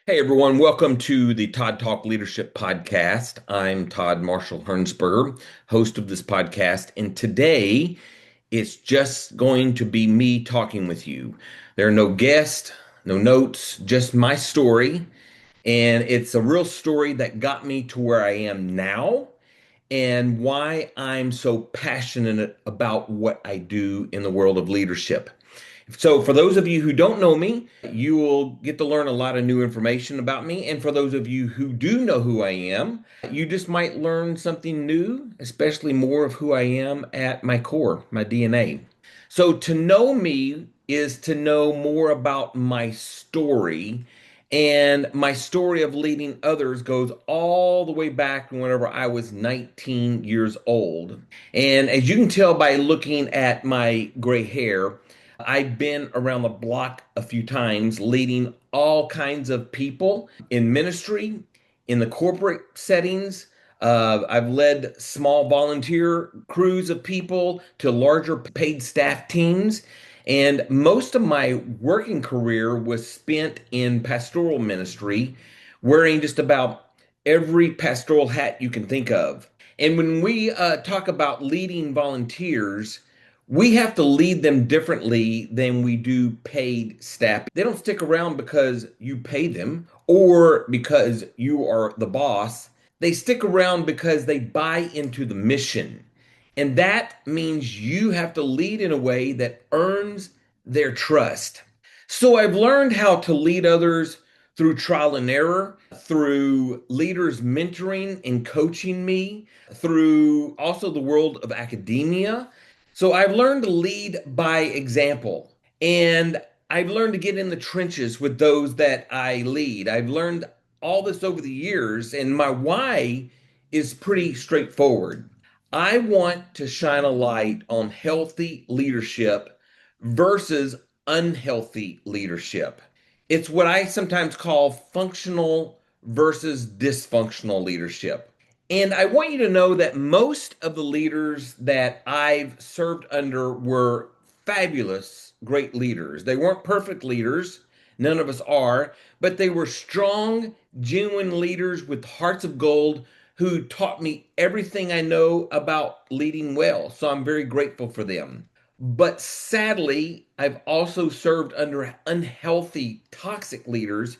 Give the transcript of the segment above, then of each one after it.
Hey everyone, welcome to the ToddTalk Leadership Podcast. I'm Todd Marshall Hearnsberger, host of this podcast, and today it's just going to be me talking with you. There are no guests, no notes, just my story, and it's a real story that got me to where I am now and why I'm so passionate about what I do in the world of leadership. So, for those of you who don't know me, you will get to learn a lot of new information about me. And for those of you who do know who I am, you just might learn something new, especially more of who I am at my core, my DNA. So, to know me is to know more about my story. And my story of leading others goes all the way back whenever I was 19 years old. And as you can tell by looking at my gray hair, I've been around the block a few times, leading all kinds of people in ministry, in the corporate settings. I've led small volunteer crews of people to larger paid staff teams. And most of my working career was spent in pastoral ministry, wearing just about every pastoral hat you can think of. And when we talk about leading volunteers, we have to lead them differently than we do paid staff. They don't stick around because you pay them or because you are the boss. They stick around because they buy into the mission. And that means you have to lead in a way that earns their trust. So I've learned how to lead others through trial and error, through leaders mentoring and coaching me, through also the world of academia. So I've learned to lead by example, and I've learned to get in the trenches with those that I lead. I've learned all this over the years, and my why is pretty straightforward. I want to shine a light on healthy leadership versus unhealthy leadership. It's what I sometimes call functional versus dysfunctional leadership. And I want you to know that most of the leaders that I've served under were fabulous, great leaders. They weren't perfect leaders, none of us are, but they were strong, genuine leaders with hearts of gold who taught me everything I know about leading well. So I'm very grateful for them. But sadly, I've also served under unhealthy, toxic leaders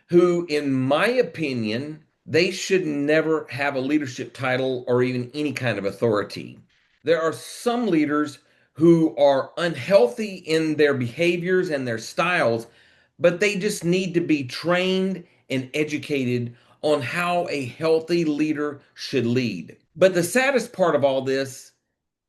who, in my opinion, they should never have a leadership title or even any kind of authority. There are some leaders who are unhealthy in their behaviors and their styles, but they just need to be trained and educated on how a healthy leader should lead. But the saddest part of all this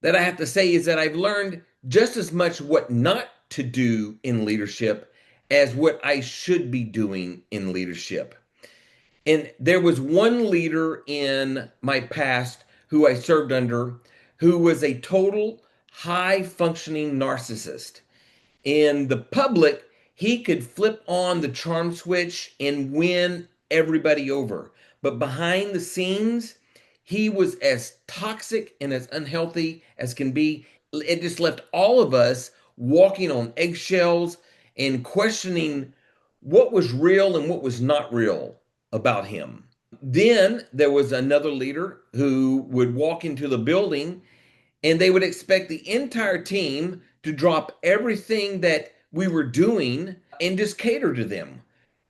that I have to say is that I've learned just as much what not to do in leadership as what I should be doing in leadership. And there was one leader in my past who I served under who was a total high functioning narcissist. In the public, he could flip on the charm switch and win everybody over. But behind the scenes, he was as toxic and as unhealthy as can be. It just left all of us walking on eggshells and questioning what was real and what was not real about him. Then there was another leader who would walk into the building and they would expect the entire team to drop everything that we were doing and just cater to them.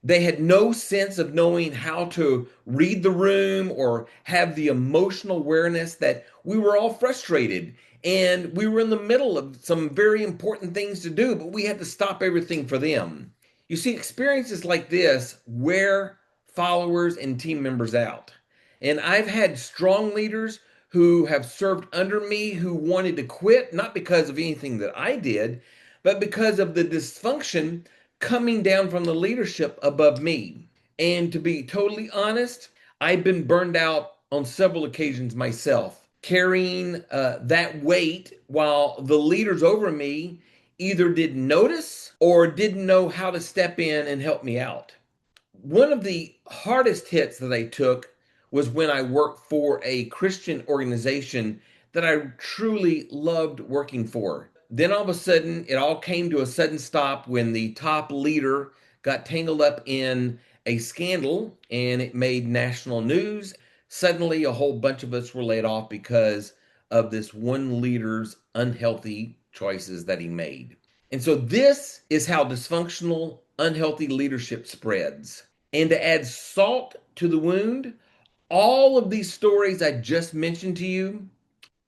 They had no sense of knowing how to read the room or have the emotional awareness that we were all frustrated and we were in the middle of some very important things to do, but we had to stop everything for them. You see, experiences like this wear followers and team members out. And I've had strong leaders who have served under me who wanted to quit, not because of anything that I did, but because of the dysfunction coming down from the leadership above me. And to be totally honest, I've been burned out on several occasions myself, carrying that weight while the leaders over me either didn't notice or didn't know how to step in and help me out. One of the hardest hits that I took was when I worked for a Christian organization that I truly loved working for. Then all of a sudden, it all came to a sudden stop when the top leader got tangled up in a scandal and it made national news. Suddenly, a whole bunch of us were laid off because of this one leader's unhealthy choices that he made. And so, this is how dysfunctional, unhealthy leadership spreads. And to add salt to the wound, all of these stories I just mentioned to you,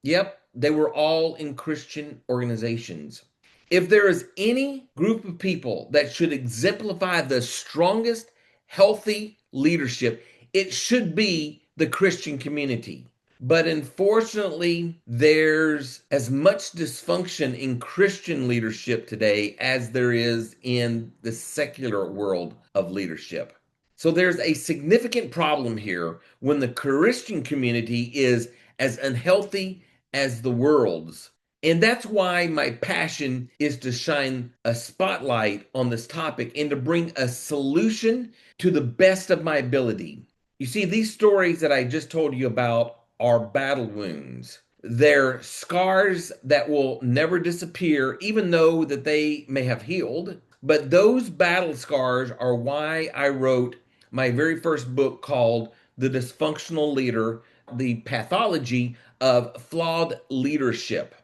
yep, they were all in Christian organizations. If there is any group of people that should exemplify the strongest, healthy leadership, it should be the Christian community. But unfortunately, there's as much dysfunction in Christian leadership today as there is in the secular world of leadership. So there's a significant problem here when the Christian community is as unhealthy as the world's. And that's why my passion is to shine a spotlight on this topic and to bring a solution to the best of my ability. You see, these stories that I just told you about are battle wounds. They're scars that will never disappear, even though that they may have healed. But those battle scars are why I wrote my very first book called The Dysfunctional Leader, The Pathology of Flawed Leadership.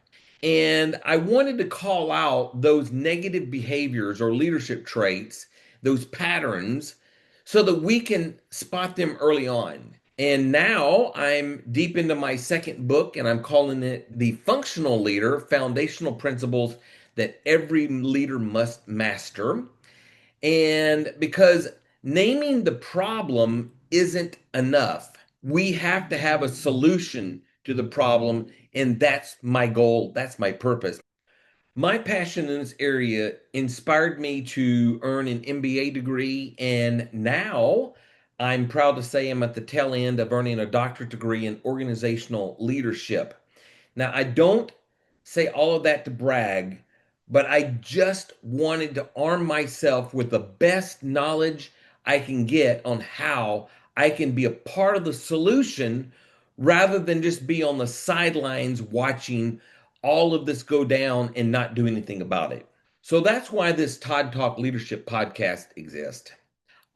And I wanted to call out those negative behaviors or leadership traits, those patterns, so that we can spot them early on. And now I'm deep into my second book, and I'm calling it The Functional Leader, Foundational Principles that Every Leader Must Master. And because naming the problem isn't enough, we have to have a solution to the problem. And that's my goal. That's my purpose. My passion in this area inspired me to earn an MBA degree. And now I'm proud to say I'm at the tail end of earning a doctorate degree in organizational leadership. Now, I don't say all of that to brag, but I just wanted to arm myself with the best knowledge I can get on how I can be a part of the solution rather than just be on the sidelines watching all of this go down and not do anything about it. So that's why this Todd Talk Leadership podcast exists.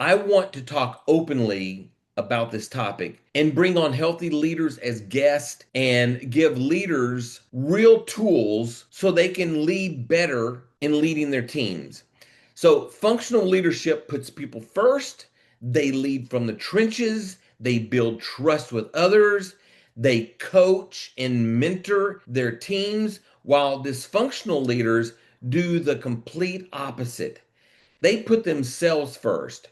I want to talk openly about this topic and bring on healthy leaders as guests and give leaders real tools so they can lead better in leading their teams. So, functional leadership puts people first. They lead from the trenches. They build trust with others. They coach and mentor their teams, while dysfunctional leaders do the complete opposite. They put themselves first.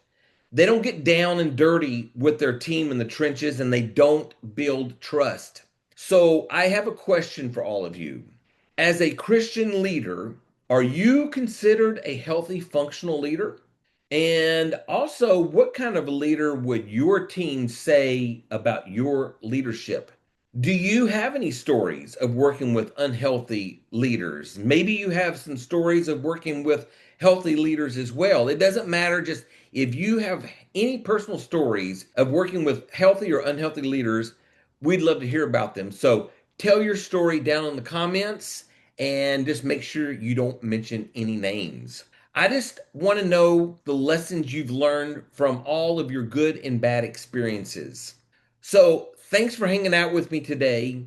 They don't get down and dirty with their team in the trenches, and they don't build trust. So I have a question for all of you. As a Christian leader, are you considered a healthy, functional leader? And also, what kind of leader would your team say about your leadership? Do you have any stories of working with unhealthy leaders? Maybe you have some stories of working with healthy leaders as well. It doesn't matter, just if you have any personal stories of working with healthy or unhealthy leaders, we'd love to hear about them. So tell your story down in the comments and just make sure you don't mention any names. I just want to know the lessons you've learned from all of your good and bad experiences. So thanks for hanging out with me today.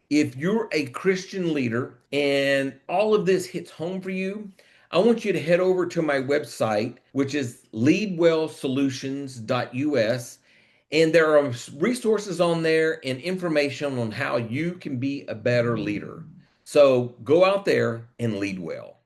If you're a Christian leader and all of this hits home for you, I want you to head over to my website, which is leadwellsolutions.us. And there are resources on there and information on how you can be a better leader. So go out there and lead well.